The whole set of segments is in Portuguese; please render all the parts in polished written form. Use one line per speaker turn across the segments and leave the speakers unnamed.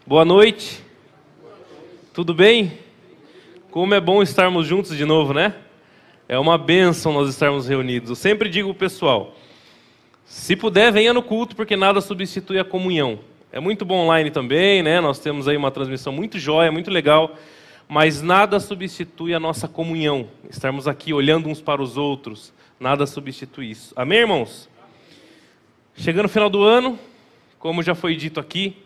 Boa noite. Tudo bem? Como é bom estarmos juntos de novo, né? É uma bênção nós estarmos reunidos. Eu sempre digo pro pessoal, se puder, venha no culto, porque nada substitui a comunhão. É muito bom online também, né? Nós temos aí uma transmissão muito jóia, muito legal, mas nada substitui a nossa comunhão. Estarmos aqui olhando uns para os outros, nada substitui isso. Amém, irmãos? Chegando no final do ano, como já foi dito aqui,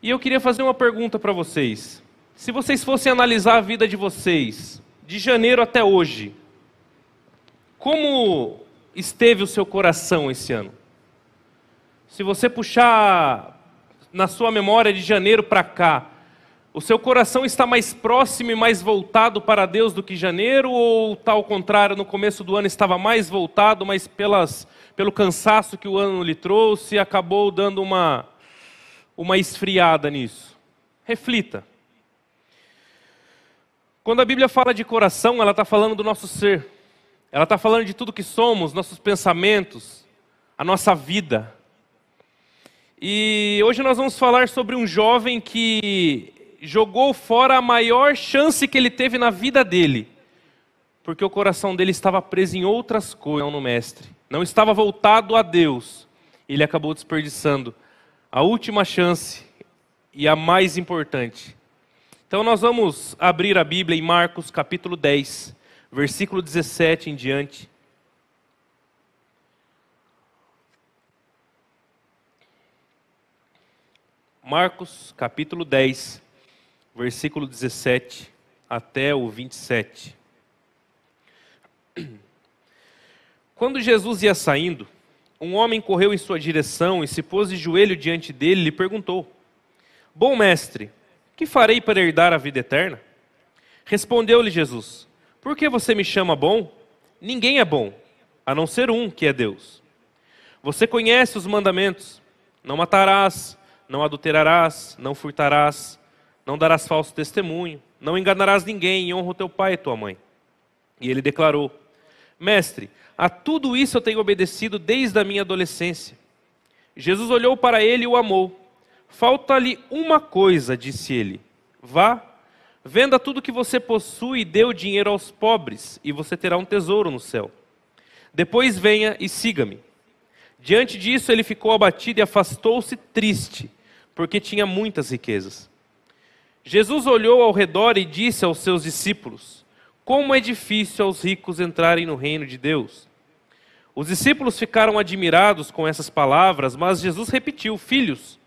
e eu queria fazer uma pergunta para vocês. Se vocês fossem analisar a vida de vocês, de janeiro até hoje, como esteve o seu coração esse ano? Se você puxar na sua memória de janeiro para cá, o seu coração está mais próximo e mais voltado para Deus do que janeiro, ou tal ao contrário, no começo do ano estava mais voltado, mas pelo cansaço que o ano lhe trouxe, acabou dando uma esfriada nisso? Reflita. Quando a Bíblia fala de coração, ela está falando do nosso ser. Ela está falando de tudo que somos, nossos pensamentos, a nossa vida. E hoje nós vamos falar sobre um jovem que jogou fora a maior chance que ele teve na vida dele, porque o coração dele estava preso em outras coisas, não no Mestre. Não estava voltado a Deus. Ele acabou desperdiçando a última chance e a mais importante. Então nós vamos abrir a Bíblia em Marcos capítulo 10, versículo 17 em diante. Marcos capítulo 10, versículo 17 até o 27. Quando Jesus ia saindo, um homem correu em sua direção e se pôs de joelho diante dele e lhe perguntou: Bom mestre, que farei para herdar a vida eterna? Respondeu-lhe Jesus: Por que você me chama bom? Ninguém é bom, a não ser um, que é Deus. Você conhece os mandamentos: não matarás, não adulterarás, não furtarás, não darás falso testemunho, não enganarás ninguém e honra o teu pai e tua mãe. E ele declarou: Mestre, a tudo isso eu tenho obedecido desde a minha adolescência. Jesus olhou para ele e o amou. Falta-lhe uma coisa, disse ele. Vá, venda tudo que você possui e dê o dinheiro aos pobres, e você terá um tesouro no céu. Depois venha e siga-me. Diante disso ele ficou abatido e afastou-se triste, porque tinha muitas riquezas. Jesus olhou ao redor e disse aos seus discípulos: Como é difícil aos ricos entrarem no reino de Deus. Os discípulos ficaram admirados com essas palavras, mas Jesus repetiu: Filhos,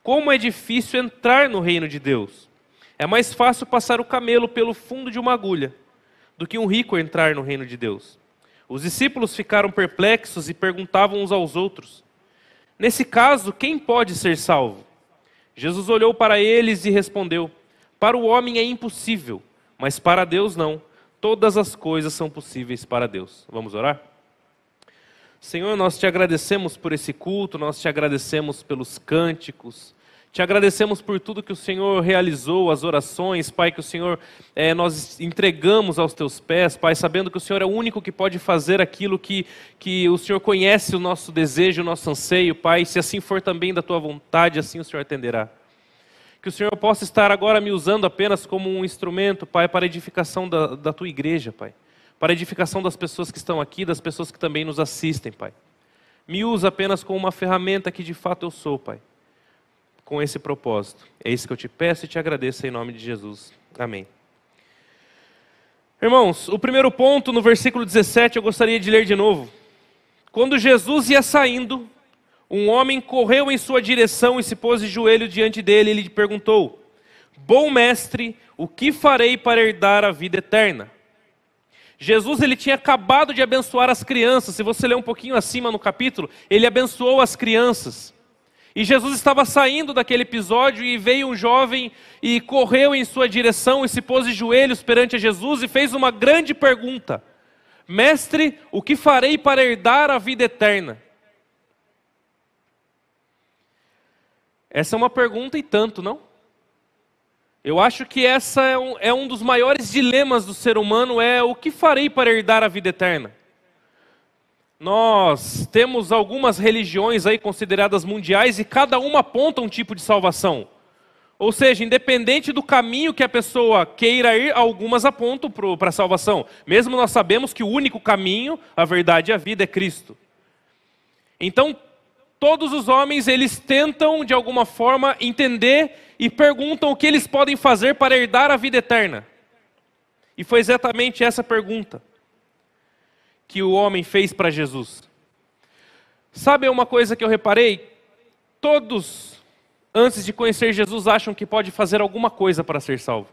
como é difícil entrar no reino de Deus. É mais fácil passar o camelo pelo fundo de uma agulha do que um rico entrar no reino de Deus. Os discípulos ficaram perplexos e perguntavam uns aos outros: Nesse caso, quem pode ser salvo? Jesus olhou para eles e respondeu: Para o homem é impossível, mas para Deus não. Todas as coisas são possíveis para Deus. Vamos orar? Senhor, nós te agradecemos por esse culto, nós te agradecemos pelos cânticos, te agradecemos por tudo que o Senhor realizou, as orações, Pai, que o Senhor, nós entregamos aos teus pés, Pai, sabendo que o Senhor é o único que pode fazer aquilo que o Senhor conhece, o nosso desejo, o nosso anseio, Pai, se assim for também da tua vontade, assim o Senhor atenderá. Que o Senhor possa estar agora me usando apenas como um instrumento, Pai, para a edificação da tua igreja, Pai. Para a edificação das pessoas que estão aqui, das pessoas que também nos assistem, Pai. Me usa apenas como uma ferramenta que de fato eu sou, Pai. Com esse propósito. É isso que eu te peço e te agradeço em nome de Jesus. Amém. Irmãos, o primeiro ponto no versículo 17 eu gostaria de ler de novo. Quando Jesus ia saindo, um homem correu em sua direção e se pôs de joelho diante dele e lhe perguntou: Bom mestre, o que farei para herdar a vida eterna? Jesus, ele tinha acabado de abençoar as crianças. Se você ler um pouquinho acima no capítulo, ele abençoou as crianças. E Jesus estava saindo daquele episódio e veio um jovem e correu em sua direção e se pôs de joelhos perante a Jesus e fez uma grande pergunta: Mestre, o que farei para herdar a vida eterna? Essa é uma pergunta e tanto, não? Eu acho que essa é um dos maiores dilemas do ser humano, o que farei para herdar a vida eterna? Nós temos algumas religiões aí consideradas mundiais e cada uma aponta um tipo de salvação. Ou seja, independente do caminho que a pessoa queira ir, algumas apontam para a salvação. Mesmo nós sabemos que o único caminho, a verdade e a vida é Cristo. Então, todos os homens, eles tentam, de alguma forma, entender e perguntam o que eles podem fazer para herdar a vida eterna. E foi exatamente essa pergunta que o homem fez para Jesus. Sabe uma coisa que eu reparei? Todos, antes de conhecer Jesus, acham que pode fazer alguma coisa para ser salvo.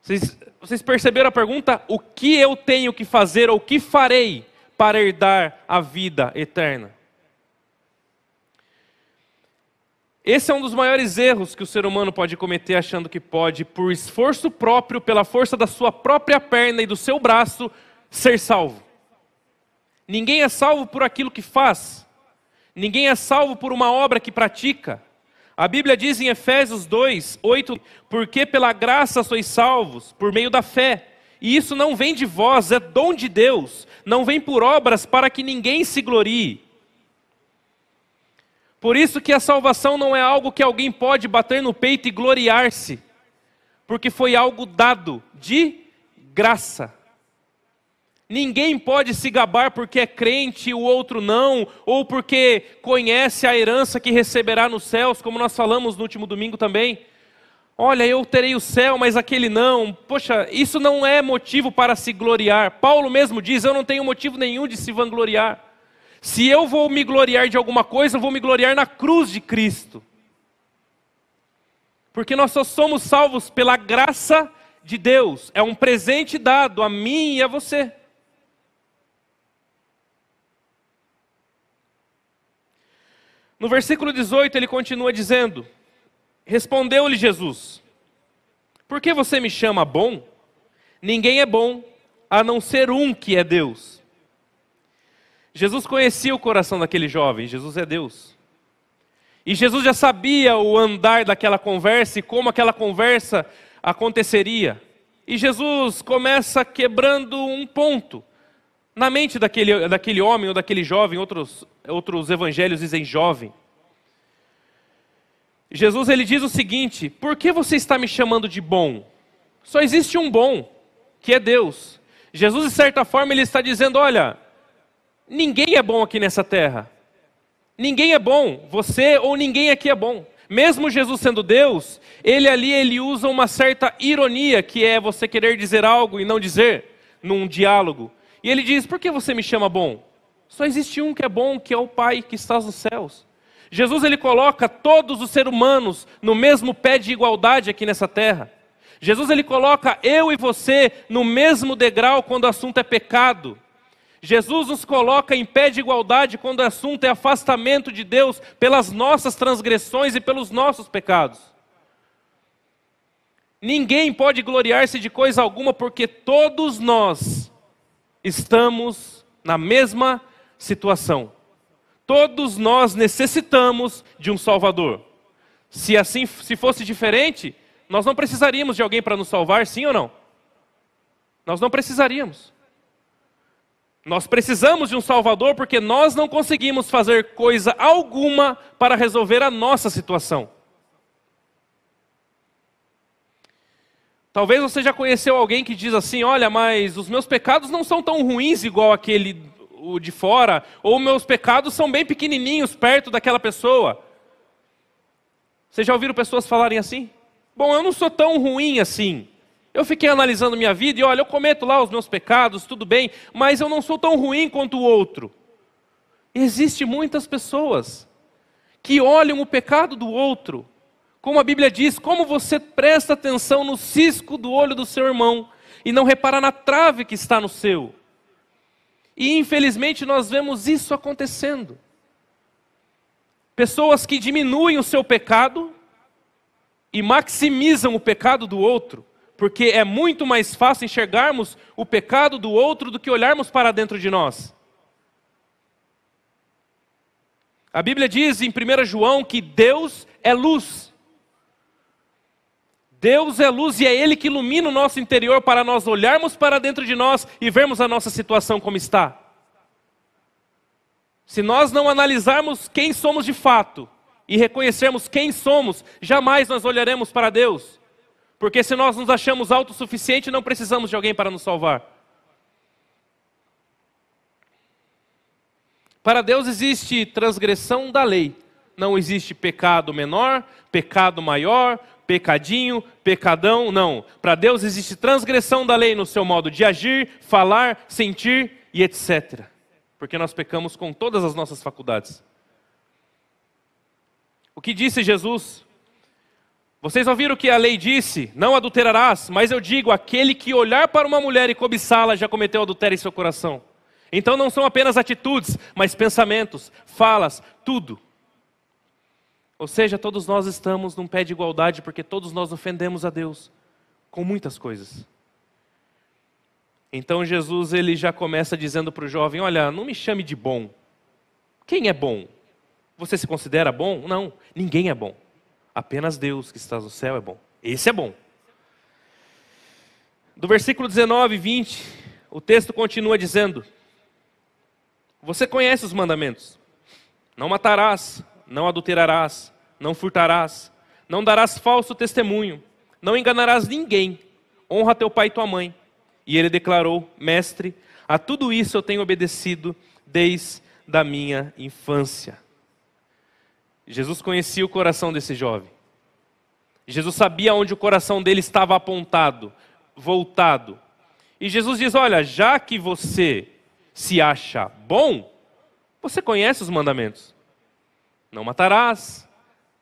Vocês perceberam a pergunta? O que eu tenho que fazer ou o que farei para herdar a vida eterna? Esse é um dos maiores erros que o ser humano pode cometer, achando que pode, por esforço próprio, pela força da sua própria perna e do seu braço, ser salvo. Ninguém é salvo por aquilo que faz. Ninguém é salvo por uma obra que pratica. A Bíblia diz em Efésios 2, 8, porque pela graça sois salvos, por meio da fé. E isso não vem de vós, é dom de Deus. Não vem por obras para que ninguém se glorie. Por isso que a salvação não é algo que alguém pode bater no peito e gloriar-se. Porque foi algo dado de graça. Ninguém pode se gabar porque é crente e o outro não, ou porque conhece a herança que receberá nos céus, como nós falamos no último domingo também. Olha, eu terei o céu, mas aquele não. Poxa, isso não é motivo para se gloriar. Paulo mesmo diz, eu não tenho motivo nenhum de se vangloriar. Se eu vou me gloriar de alguma coisa, eu vou me gloriar na cruz de Cristo. Porque nós só somos salvos pela graça de Deus. É um presente dado a mim e a você. No versículo 18 ele continua dizendo, respondeu-lhe Jesus, por que você me chama bom? Ninguém é bom, a não ser um que é Deus. Jesus conhecia o coração daquele jovem, Jesus é Deus. E Jesus já sabia o andar daquela conversa e como aquela conversa aconteceria. E Jesus começa quebrando um ponto na mente daquele homem ou daquele jovem, outros evangelhos dizem jovem. Jesus ele diz o seguinte, por que você está me chamando de bom? Só existe um bom, que é Deus. Jesus de certa forma ele está dizendo, olha, ninguém é bom aqui nessa terra. Ninguém é bom, você ou ninguém aqui é bom. Mesmo Jesus sendo Deus, ele usa uma certa ironia, que é você querer dizer algo e não dizer, num diálogo. E ele diz, por que você me chama bom? Só existe um que é bom, que é o Pai que está nos céus. Jesus ele coloca todos os seres humanos no mesmo pé de igualdade aqui nessa terra. Jesus ele coloca eu e você no mesmo degrau quando o assunto é pecado. Jesus nos coloca em pé de igualdade quando o assunto é afastamento de Deus pelas nossas transgressões e pelos nossos pecados. Ninguém pode gloriar-se de coisa alguma porque todos nós estamos na mesma situação. Todos nós necessitamos de um Salvador. Se fosse diferente, nós não precisaríamos de alguém para nos salvar, sim ou não? Nós não precisaríamos. Nós precisamos de um Salvador porque nós não conseguimos fazer coisa alguma para resolver a nossa situação. Talvez você já conheceu alguém que diz assim, olha, mas os meus pecados não são tão ruins igual aquele o de fora, ou meus pecados são bem pequenininhos perto daquela pessoa. Vocês já ouviram pessoas falarem assim? Bom, eu não sou tão ruim assim. Eu fiquei analisando minha vida e olha, eu cometo lá os meus pecados, tudo bem, mas eu não sou tão ruim quanto o outro. Existem muitas pessoas que olham o pecado do outro, como a Bíblia diz, como você presta atenção no cisco do olho do seu irmão e não repara na trave que está no seu. E infelizmente nós vemos isso acontecendo. Pessoas que diminuem o seu pecado e maximizam o pecado do outro, porque é muito mais fácil enxergarmos o pecado do outro do que olharmos para dentro de nós. A Bíblia diz em 1 João que Deus é luz. Deus é luz e é Ele que ilumina o nosso interior para nós olharmos para dentro de nós e vermos a nossa situação como está. Se nós não analisarmos quem somos de fato, e reconhecermos quem somos, jamais nós olharemos para Deus. Porque se nós nos achamos autossuficientes, não precisamos de alguém para nos salvar. Para Deus existe transgressão da lei. Não existe pecado menor, pecado maior, pecadinho, pecadão, não. Para Deus existe transgressão da lei no seu modo de agir, falar, sentir e etc. Porque nós pecamos com todas as nossas faculdades. O que disse Jesus? Vocês ouviram o que a lei disse? Não adulterarás, mas eu digo, aquele que olhar para uma mulher e cobiçá-la já cometeu adultério em seu coração. Então não são apenas atitudes, mas pensamentos, falas, tudo. Ou seja, todos nós estamos num pé de igualdade, porque todos nós ofendemos a Deus com muitas coisas. Então Jesus ele já começa dizendo para o jovem, olha, não me chame de bom. Quem é bom? Você se considera bom? Não, ninguém é bom. Apenas Deus que está no céu é bom. Esse é bom. Do versículo 19 e 20, o texto continua dizendo, você conhece os mandamentos. Não matarás, não adulterarás, não furtarás, não darás falso testemunho, não enganarás ninguém, honra teu pai e tua mãe. E ele declarou, mestre, a tudo isso eu tenho obedecido desde a minha infância. Jesus conhecia o coração desse jovem. Jesus sabia onde o coração dele estava apontado, voltado. E Jesus diz, olha, já que você se acha bom, você conhece os mandamentos. Não matarás,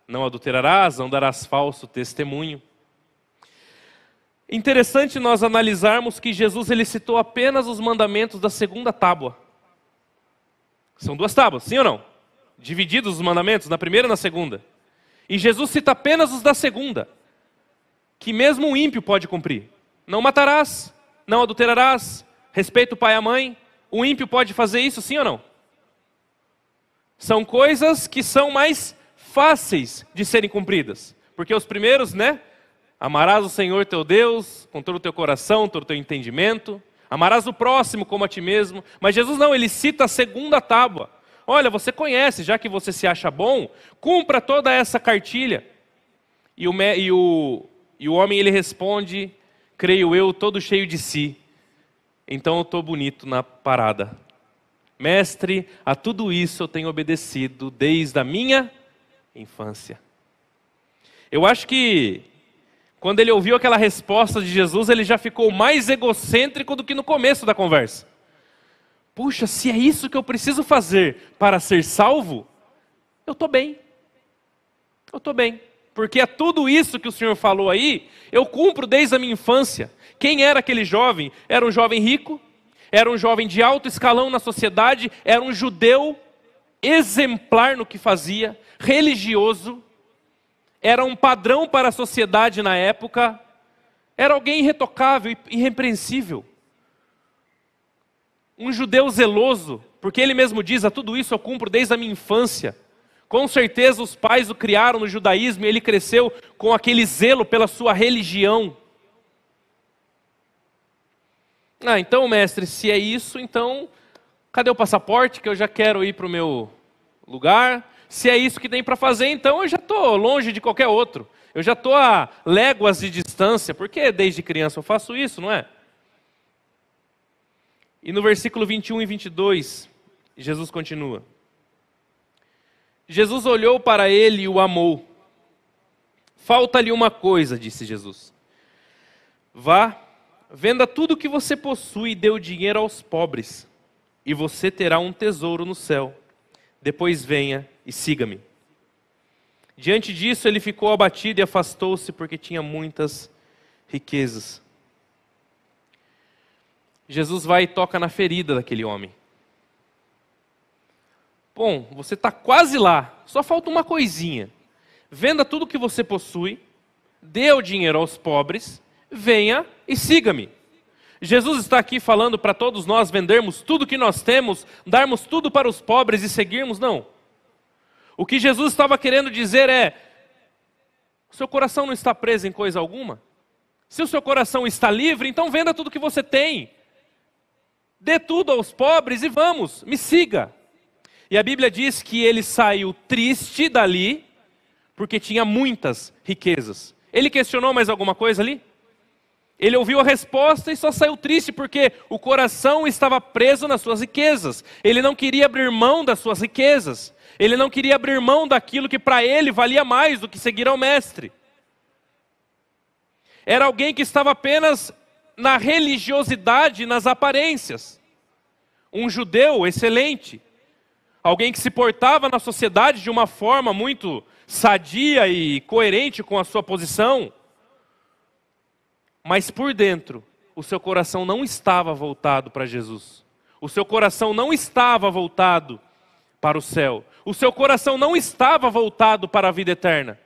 não adulterarás, não darás falso testemunho. Interessante nós analisarmos que Jesus ele citou apenas os mandamentos da segunda tábua. São 2 tábuas, sim ou não? Divididos os mandamentos, na primeira e na segunda. E Jesus cita apenas os da segunda, que mesmo o ímpio pode cumprir. Não matarás, não adulterarás, respeita o pai e a mãe. O ímpio pode fazer isso, sim ou não? São coisas que são mais fáceis de serem cumpridas. Porque os primeiros, né? Amarás o Senhor teu Deus com todo o teu coração, todo o teu entendimento. Amarás o próximo como a ti mesmo. Mas Jesus não, ele cita a segunda tábua. Olha, você conhece, já que você se acha bom, cumpra toda essa cartilha. E o homem ele responde, creio eu, todo cheio de si. Então eu estou bonito na parada. Mestre, a tudo isso eu tenho obedecido desde a minha infância. Eu acho que quando ele ouviu aquela resposta de Jesus, ele já ficou mais egocêntrico do que no começo da conversa. Puxa, se é isso que eu preciso fazer para ser salvo, eu estou bem. Eu estou bem. Porque é tudo isso que o Senhor falou aí, eu cumpro desde a minha infância. Quem era aquele jovem? Era um jovem rico, era um jovem de alto escalão na sociedade, era um judeu exemplar no que fazia, religioso, era um padrão para a sociedade na época, era alguém irretocável e irrepreensível. Um judeu zeloso, porque ele mesmo diz, a tudo isso eu cumpro desde a minha infância. Com certeza os pais o criaram no judaísmo e ele cresceu com aquele zelo pela sua religião. Então mestre, se é isso, então cadê o passaporte que eu já quero ir para o meu lugar? Se é isso que tem para fazer, então eu já estou longe de qualquer outro. Eu já estou a léguas de distância, porque desde criança eu faço isso, não é? E no versículo 21 e 22, Jesus continua. Jesus olhou para ele e o amou. Falta-lhe uma coisa, disse Jesus. Vá, venda tudo o que você possui e dê o dinheiro aos pobres, e você terá um tesouro no céu. Depois venha e siga-me. Diante disso, ele ficou abatido e afastou-se porque tinha muitas riquezas. Jesus vai e toca na ferida daquele homem. Bom, você está quase lá, só falta uma coisinha. Venda tudo que você possui, dê o dinheiro aos pobres, venha e siga-me. Jesus está aqui falando para todos nós vendermos tudo que nós temos, darmos tudo para os pobres e seguirmos? Não. O que Jesus estava querendo dizer é, o seu coração não está preso em coisa alguma? Se o seu coração está livre, então venda tudo que você tem. Dê tudo aos pobres e vamos, me siga. E a Bíblia diz que ele saiu triste dali, porque tinha muitas riquezas. Ele questionou mais alguma coisa ali? Ele ouviu a resposta e só saiu triste porque o coração estava preso nas suas riquezas. Ele não queria abrir mão das suas riquezas. Ele não queria abrir mão daquilo que para ele valia mais do que seguir ao mestre. Era alguém que estava apenas na religiosidade, nas aparências. Um judeu excelente. Alguém que se portava na sociedade de uma forma muito sadia e coerente com a sua posição. Mas por dentro, o seu coração não estava voltado para Jesus. O seu coração não estava voltado para o céu. O seu coração não estava voltado para a vida eterna.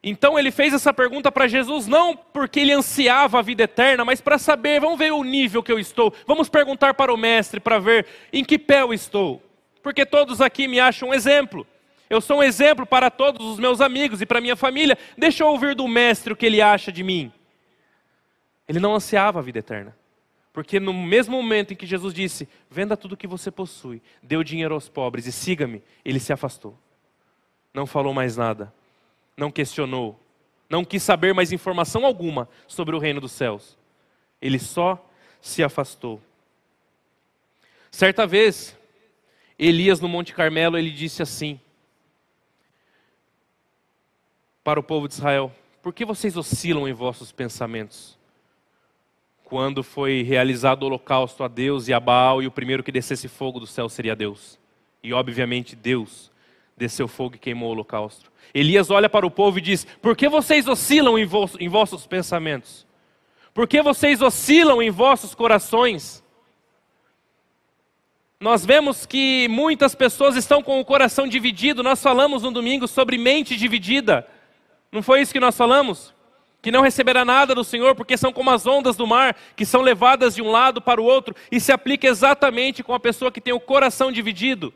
Então ele fez essa pergunta para Jesus, não porque ele ansiava a vida eterna, mas para saber, vamos ver o nível que eu estou. Vamos perguntar para o mestre para ver em que pé eu estou. Porque todos aqui me acham um exemplo. Eu sou um exemplo para todos os meus amigos e para minha família. Deixa eu ouvir do mestre o que ele acha de mim. Ele não ansiava a vida eterna. Porque no mesmo momento em que Jesus disse, venda tudo que você possui, dê o dinheiro aos pobres e siga-me, ele se afastou. Não falou mais nada. Não questionou. Não quis saber mais informação alguma sobre o reino dos céus. Ele só se afastou. Certa vez, Elias no Monte Carmelo, ele disse assim, para o povo de Israel, por que vocês oscilam em vossos pensamentos? Quando foi realizado o holocausto a Deus e a Baal, e o primeiro que descesse fogo do céu seria Deus. E obviamente Deus desceu fogo e queimou o holocausto. Elias olha para o povo e diz, por que vocês oscilam em vossos pensamentos? Por que vocês oscilam em vossos corações? Nós vemos que muitas pessoas estão com o coração dividido. Nós falamos no domingo sobre mente dividida. Não foi isso que nós falamos? Que não receberá nada do Senhor, porque são como as ondas do mar, que são levadas de um lado para o outro, e se aplica exatamente com a pessoa que tem o coração dividido.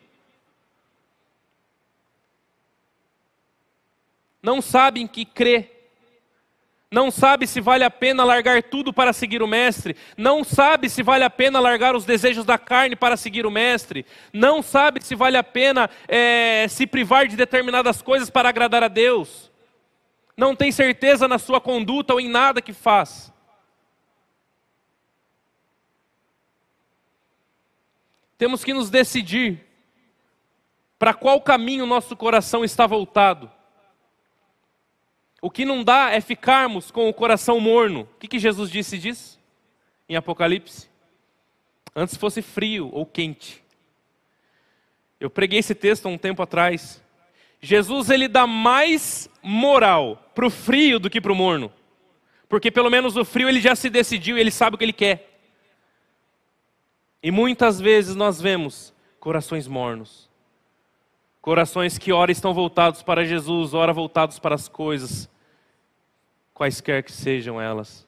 Não sabe em que crê. Não sabe se vale a pena largar tudo para seguir o mestre. Não sabe se vale a pena largar os desejos da carne para seguir o mestre. Não sabe se vale a pena se privar de determinadas coisas para agradar a Deus. Não tem certeza na sua conduta ou em nada que faz. Temos que nos decidir para qual caminho nosso coração está voltado. O que não dá é ficarmos com o coração morno. O que Jesus disse disso em Apocalipse? Antes fosse frio ou quente. Eu preguei esse texto há um tempo atrás. Jesus, ele dá mais moral para o frio do que para o morno. Porque pelo menos o frio ele já se decidiu e ele sabe o que ele quer. E muitas vezes nós vemos corações mornos. Corações que ora estão voltados para Jesus, ora voltados para as coisas, quaisquer que sejam elas.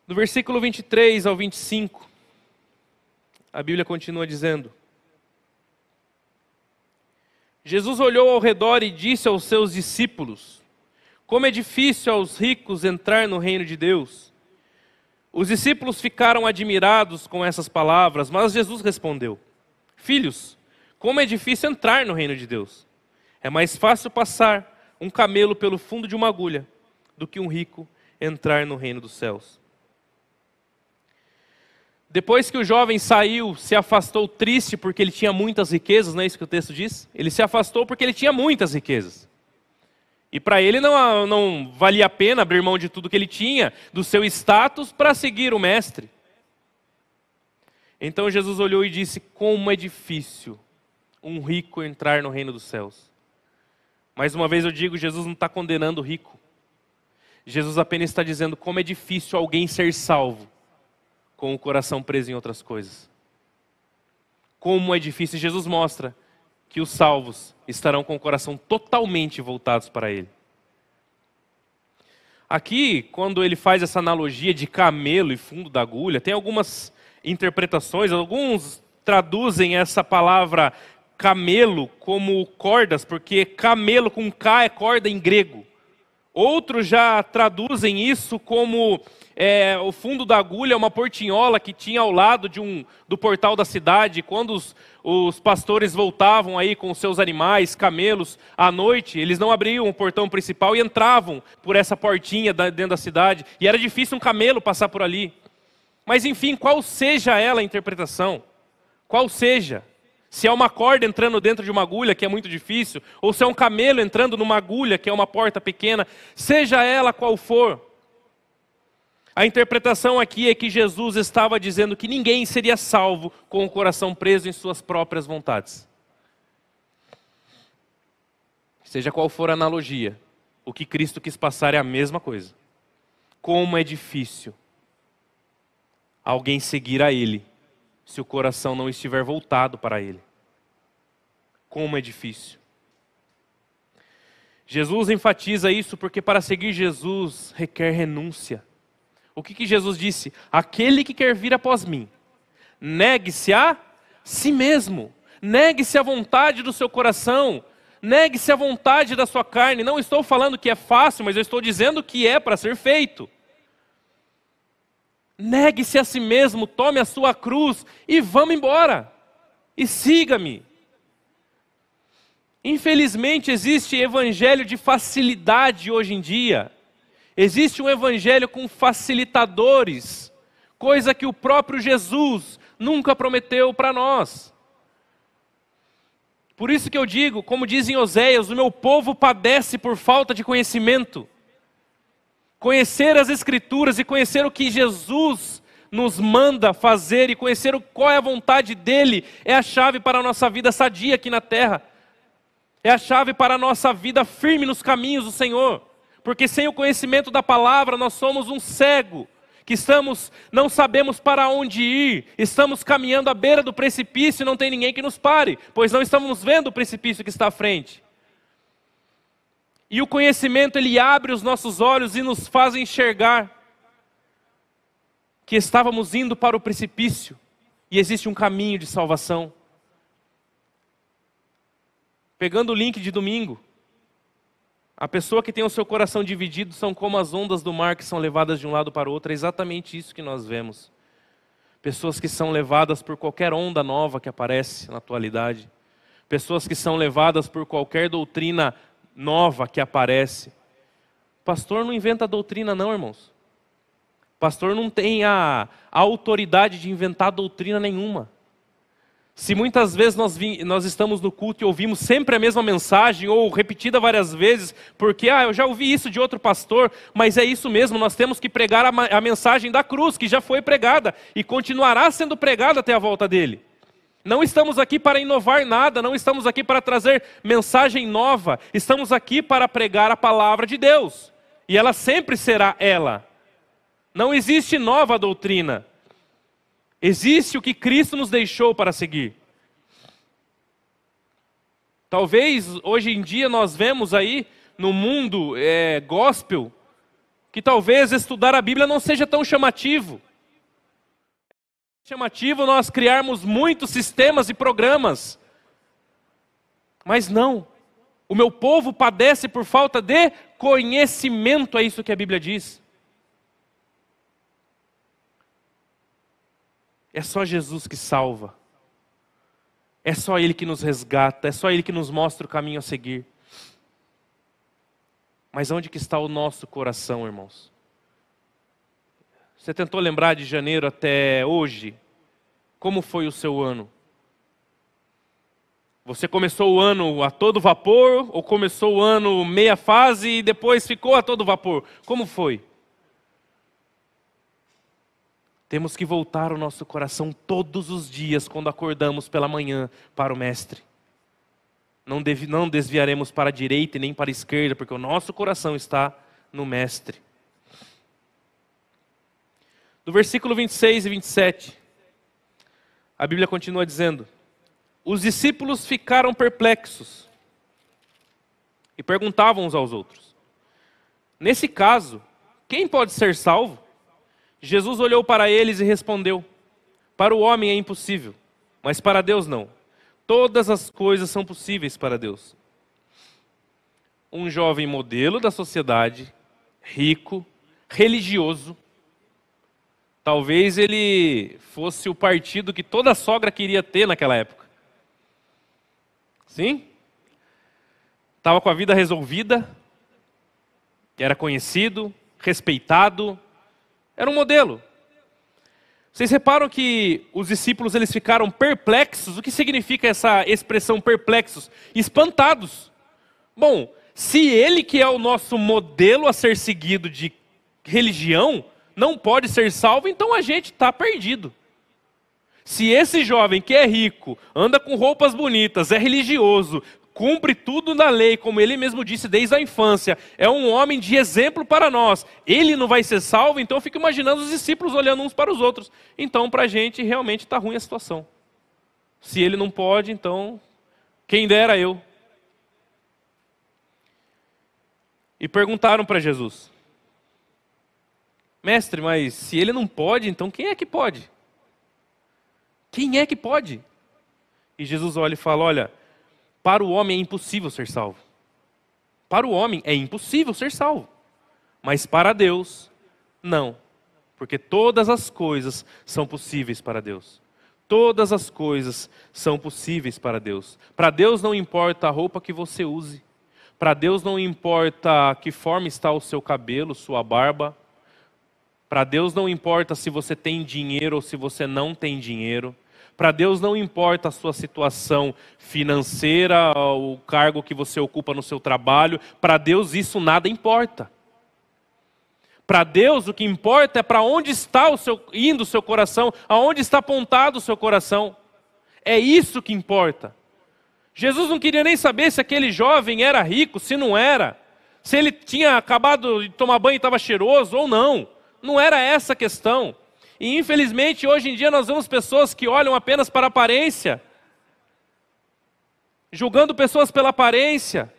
Do versículo 23 ao 25, a Bíblia continua dizendo, Jesus olhou ao redor e disse aos seus discípulos, como é difícil aos ricos entrar no reino de Deus. Os discípulos ficaram admirados com essas palavras, mas Jesus respondeu, filhos, como é difícil entrar no reino de Deus. É mais fácil passar um camelo pelo fundo de uma agulha do que um rico entrar no reino dos céus. Depois que o jovem saiu, se afastou triste porque ele tinha muitas riquezas, não é isso que o texto diz? Ele se afastou porque ele tinha muitas riquezas. E para ele não valia a pena abrir mão de tudo que ele tinha, do seu status, para seguir o mestre. Então Jesus olhou e disse, como é difícil um rico entrar no reino dos céus. Mais uma vez eu digo, Jesus não está condenando o rico. Jesus apenas está dizendo como é difícil alguém ser salvo com o coração preso em outras coisas. Como é difícil. Jesus mostra que os salvos estarão com o coração totalmente voltados para Ele. Aqui, quando ele faz essa analogia de camelo e fundo da agulha, tem algumas interpretações, alguns traduzem essa palavra camelo como cordas, porque camelo com K é corda em grego. Outros já traduzem isso como o fundo da agulha é uma portinhola que tinha ao lado do portal da cidade. Quando os pastores voltavam aí com os seus animais, camelos, à noite, eles não abriam o portão principal e entravam por essa portinha dentro da cidade. E era difícil um camelo passar por ali. Mas enfim, qual seja ela a interpretação, qual seja, se é uma corda entrando dentro de uma agulha, que é muito difícil, ou se é um camelo entrando numa agulha, que é uma porta pequena, seja ela qual for, a interpretação aqui é que Jesus estava dizendo que ninguém seria salvo com o coração preso em suas próprias vontades. Seja qual for a analogia, o que Cristo quis passar é a mesma coisa. Como é difícil alguém seguir a Ele, se o coração não estiver voltado para Ele. Como é difícil. Jesus enfatiza isso porque para seguir Jesus requer renúncia. O que Jesus disse? Aquele que quer vir após mim, negue-se a si mesmo. Negue-se a vontade do seu coração. Negue-se a vontade da sua carne. Não estou falando que é fácil, mas eu estou dizendo que é para ser feito. Negue-se a si mesmo, tome a sua cruz e vamos embora. E siga-me. Infelizmente existe evangelho de facilidade hoje em dia. Existe um evangelho com facilitadores, coisa que o próprio Jesus nunca prometeu para nós. Por isso que eu digo, como diz em Oséias, o meu povo padece por falta de conhecimento. Conhecer as Escrituras e conhecer o que Jesus nos manda fazer e conhecer qual é a vontade dEle é a chave para a nossa vida sadia aqui na terra. É a chave para a nossa vida firme nos caminhos do Senhor. Porque sem o conhecimento da palavra nós somos um cego, que não sabemos para onde ir, estamos caminhando à beira do precipício e não tem ninguém que nos pare, pois não estamos vendo o precipício que está à frente. E o conhecimento, ele abre os nossos olhos e nos faz enxergar que estávamos indo para o precipício e existe um caminho de salvação. Pegando o link de domingo, a pessoa que tem o seu coração dividido são como as ondas do mar que são levadas de um lado para o outro. É exatamente isso que nós vemos. Pessoas que são levadas por qualquer onda nova que aparece na atualidade. Pessoas que são levadas por qualquer doutrina nova que aparece. Pastor não inventa doutrina não, irmãos. Pastor não tem a autoridade de inventar doutrina nenhuma. Se muitas vezes nós estamos no culto e ouvimos sempre a mesma mensagem, ou repetida várias vezes, porque eu já ouvi isso de outro pastor, mas é isso mesmo, nós temos que pregar a mensagem da cruz, que já foi pregada, e continuará sendo pregada até a volta dele. Não estamos aqui para inovar nada, não estamos aqui para trazer mensagem nova, estamos aqui para pregar a palavra de Deus, e ela sempre será ela. Não existe nova doutrina. Existe o que Cristo nos deixou para seguir. Talvez hoje em dia nós vemos aí no mundo gospel que talvez estudar a Bíblia não seja tão chamativo. É chamativo nós criarmos muitos sistemas e programas. Mas não. O meu povo padece por falta de conhecimento, é isso que a Bíblia diz. É só Jesus que salva. É só Ele que nos resgata. É só Ele que nos mostra o caminho a seguir. Mas onde que está o nosso coração, irmãos? Você tentou lembrar de janeiro até hoje? Como foi o seu ano? Você começou o ano a todo vapor? Ou começou o ano meia fase e depois ficou a todo vapor? Como foi? Temos que voltar o nosso coração todos os dias, quando acordamos pela manhã, para o Mestre. Não desviaremos para a direita e nem para a esquerda, porque o nosso coração está no Mestre. No versículo 26 e 27, a Bíblia continua dizendo: os discípulos ficaram perplexos e perguntavam uns aos outros: nesse caso, quem pode ser salvo? Jesus olhou para eles e respondeu: para o homem é impossível, mas para Deus não. Todas as coisas são possíveis para Deus. Um jovem modelo da sociedade, rico, religioso, Talvez ele fosse o partido que toda sogra queria ter naquela época. Sim? Estava com a vida resolvida, era conhecido, respeitado, era um modelo. Vocês reparam que os discípulos eles ficaram perplexos? O que significa essa expressão perplexos? Espantados. Bom, se ele que é o nosso modelo a ser seguido de religião, não pode ser salvo, então a gente está perdido. Se esse jovem que é rico, anda com roupas bonitas, é religioso, cumpre tudo na lei, como ele mesmo disse desde a infância, é um homem de exemplo para nós, ele não vai ser salvo, então eu fico imaginando os discípulos olhando uns para os outros. Então para a gente realmente está ruim a situação. Se ele não pode, então quem dera eu. E perguntaram para Jesus: Mestre, mas se ele não pode, então quem é que pode? Quem é que pode? E Jesus olha e fala: olha, para o homem é impossível ser salvo. Para o homem é impossível ser salvo. Mas para Deus, não. Porque todas as coisas são possíveis para Deus. Todas as coisas são possíveis para Deus. Para Deus não importa a roupa que você use. Para Deus não importa que forma está o seu cabelo, sua barba. Para Deus não importa se você tem dinheiro ou se você não tem dinheiro. Para Deus não importa a sua situação financeira, o cargo que você ocupa no seu trabalho. Para Deus isso nada importa. Para Deus o que importa é para onde está indo o seu coração, aonde está apontado o seu coração. É isso que importa. Jesus não queria nem saber se aquele jovem era rico, se não era. Se ele tinha acabado de tomar banho e estava cheiroso ou não. Não era essa a questão. E infelizmente hoje em dia nós vemos pessoas que olham apenas para a aparência. Julgando pessoas pela aparência.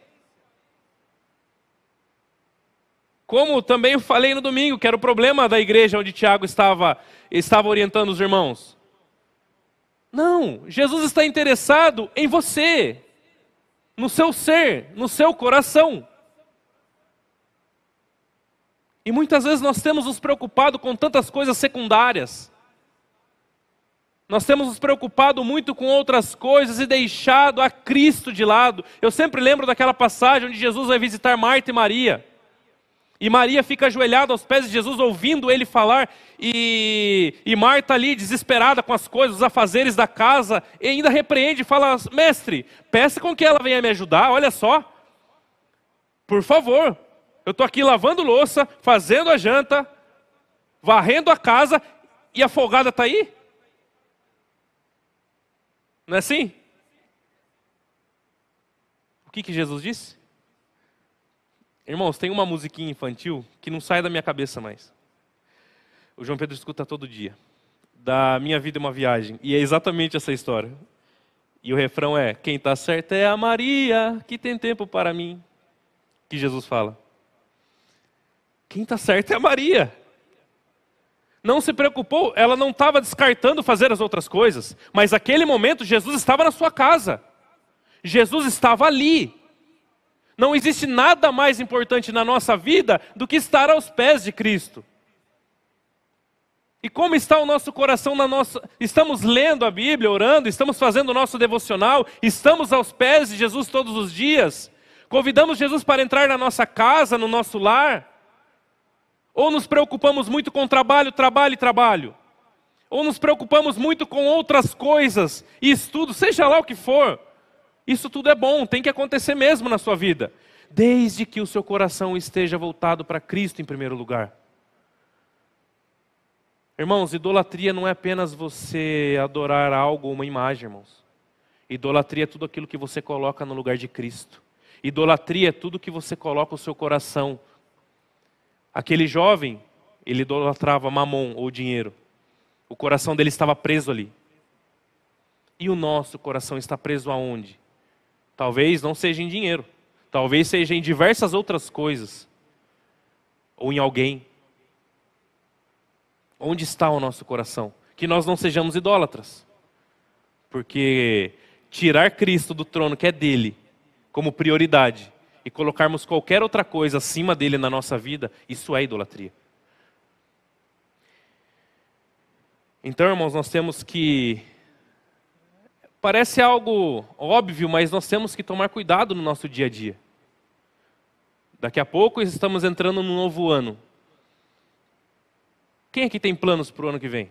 Como também eu falei no domingo, que era o problema da igreja onde Tiago estava orientando os irmãos. Não, Jesus está interessado em você, no seu ser, no seu coração. E muitas vezes nós temos nos preocupado com tantas coisas secundárias. Nós temos nos preocupado muito com outras coisas e deixado a Cristo de lado. Eu sempre lembro daquela passagem onde Jesus vai visitar Marta e Maria. E Maria fica ajoelhada aos pés de Jesus, ouvindo ele falar, e Marta ali, desesperada com as coisas, os afazeres da casa, e ainda repreende e fala: Mestre, peça com que ela venha me ajudar, olha só. Por favor, eu estou aqui lavando louça, fazendo a janta, varrendo a casa, e a folgada está aí? Não é assim? O que Jesus disse? Irmãos, tem uma musiquinha infantil que não sai da minha cabeça mais. O João Pedro escuta todo dia. Da Minha Vida é uma Viagem. E é exatamente essa história. E o refrão é: quem está certo é a Maria, que tem tempo para mim. Que Jesus fala. Quem está certo é a Maria. Não se preocupou, ela não estava descartando fazer as outras coisas. Mas naquele momento Jesus estava na sua casa. Jesus estava ali. Não existe nada mais importante na nossa vida do que estar aos pés de Cristo. E como está o nosso coração na nossa... Estamos lendo a Bíblia, orando, estamos fazendo o nosso devocional, estamos aos pés de Jesus todos os dias. Convidamos Jesus para entrar na nossa casa, no nosso lar. Ou nos preocupamos muito com trabalho, trabalho e trabalho. Ou nos preocupamos muito com outras coisas e estudo, seja lá o que for. Isso tudo é bom, tem que acontecer mesmo na sua vida. Desde que o seu coração esteja voltado para Cristo em primeiro lugar. Irmãos, idolatria não é apenas você adorar algo ou uma imagem, irmãos. Idolatria é tudo aquilo que você coloca no lugar de Cristo. Idolatria é tudo que você coloca o seu coração. Aquele jovem, ele idolatrava mamon ou dinheiro. O coração dele estava preso ali. E o nosso coração está preso aonde? Talvez não seja em dinheiro. Talvez seja em diversas outras coisas. Ou em alguém. Onde está o nosso coração? Que nós não sejamos idólatras. Porque tirar Cristo do trono que é dele, como prioridade, e colocarmos qualquer outra coisa acima dele na nossa vida, isso é idolatria. Então, irmãos, nós temos que... Parece algo óbvio, mas nós temos que tomar cuidado no nosso dia a dia. Daqui a pouco estamos entrando num novo ano. Quem aqui tem planos para o ano que vem?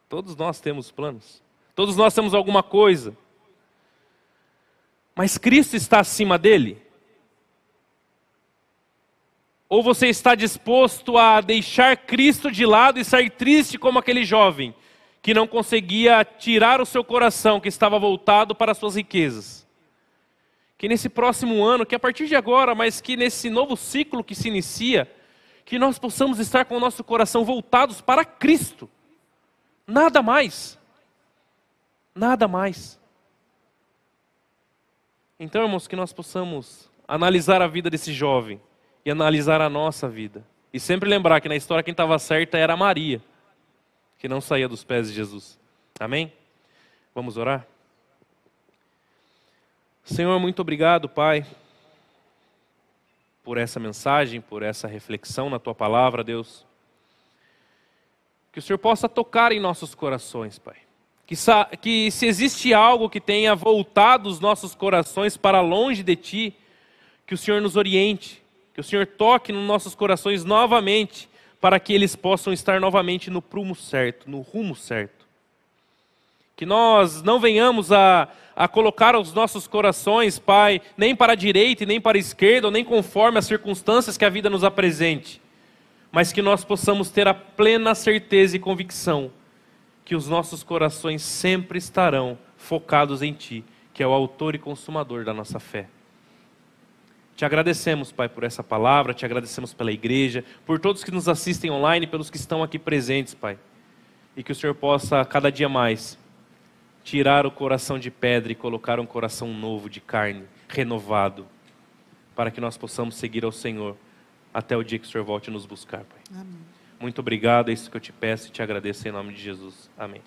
Todos nós temos planos. Todos nós temos alguma coisa. Mas Cristo está acima dele? Ou você está disposto a deixar Cristo de lado e sair triste como aquele jovem que não conseguia tirar o seu coração, que estava voltado para as suas riquezas? Que nesse próximo ano, que a partir de agora, mas que nesse novo ciclo que se inicia, que nós possamos estar com o nosso coração voltados para Cristo. Nada mais. Nada mais. Então, irmãos, que nós possamos analisar a vida desse jovem e analisar a nossa vida. E sempre lembrar que na história quem estava certa era Maria, que não saía dos pés de Jesus. Amém? Vamos orar? Senhor, muito obrigado, Pai, por essa mensagem, por essa reflexão na Tua palavra, Deus. Que o Senhor possa tocar em nossos corações, Pai. Que se existe algo que tenha voltado os nossos corações para longe de Ti, que o Senhor nos oriente, que o Senhor toque nos nossos corações novamente, para que eles possam estar novamente no prumo certo, no rumo certo. Que nós não venhamos a colocar os nossos corações, Pai, nem para a direita e nem para a esquerda, ou nem conforme as circunstâncias que a vida nos apresente, mas que nós possamos ter a plena certeza e convicção que os nossos corações sempre estarão focados em Ti, que é o autor e consumador da nossa fé. Te agradecemos, Pai, por essa palavra, te agradecemos pela igreja, por todos que nos assistem online, pelos que estão aqui presentes, Pai. E que o Senhor possa, cada dia mais, tirar o coração de pedra e colocar um coração novo, de carne, renovado, para que nós possamos seguir ao Senhor até o dia que o Senhor volte nos buscar, Pai.
Amém.
Muito obrigado, é isso que eu te peço e te agradeço em nome de Jesus. Amém.